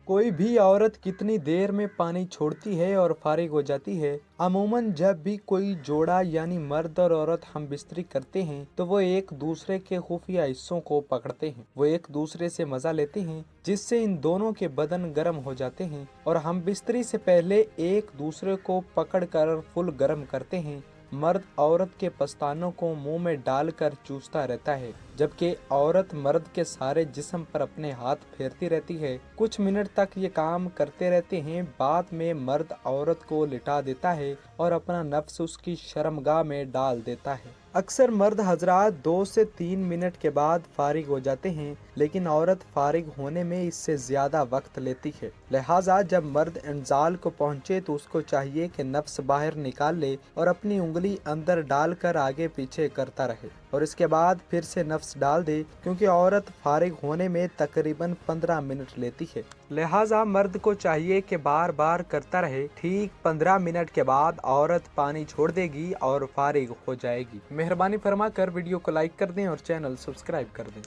कोई भी औरत कितनी देर में पानी छोड़ती है और फारिग हो जाती है? अमूमन जब भी कोई जोड़ा यानी मर्द और औरत हम बिस्तरी करते हैं तो वो एक दूसरे के खुफिया हिस्सों को पकड़ते हैं। वो एक दूसरे से मजा लेते हैं जिससे इन दोनों के बदन गर्म हो जाते हैं और हम बिस्तरी से पहले एक दूसरे को पकड़कर फुल गर्म करते हैं। मर्द औरत के पस्तानों को मुंह में डालकर चूसता रहता है जबकि औरत मर्द के सारे जिस्म पर अपने हाथ फेरती रहती है। कुछ मिनट तक ये काम करते रहते हैं। बाद में मर्द औरत को लिटा देता है और अपना नफ्स उसकी शर्मगाह में डाल देता है। अक्सर मर्द हजरात 2 से 3 मिनट के बाद फारिग हो जाते हैं, लेकिन औरत फारिग होने में इससे ज्यादा वक्त लेती है। लिहाजा जब मर्द इंजाल को पहुंचे तो उसको चाहिए कि नफ्स बाहर निकाल ले और अपनी उंगली अंदर डालकर आगे पीछे करता रहे और इसके बाद फिर से नफ्स डाल दे, क्योंकि औरत फारिग होने में तकरीबन 15 मिनट लेती है। लिहाजा मर्द को चाहिए कि बार बार करता रहे। ठीक 15 मिनट के बाद औरत पानी छोड़ देगी और फारिग हो जाएगी। मेहरबानी फरमा कर वीडियो को लाइक कर दें और चैनल सब्सक्राइब कर दें।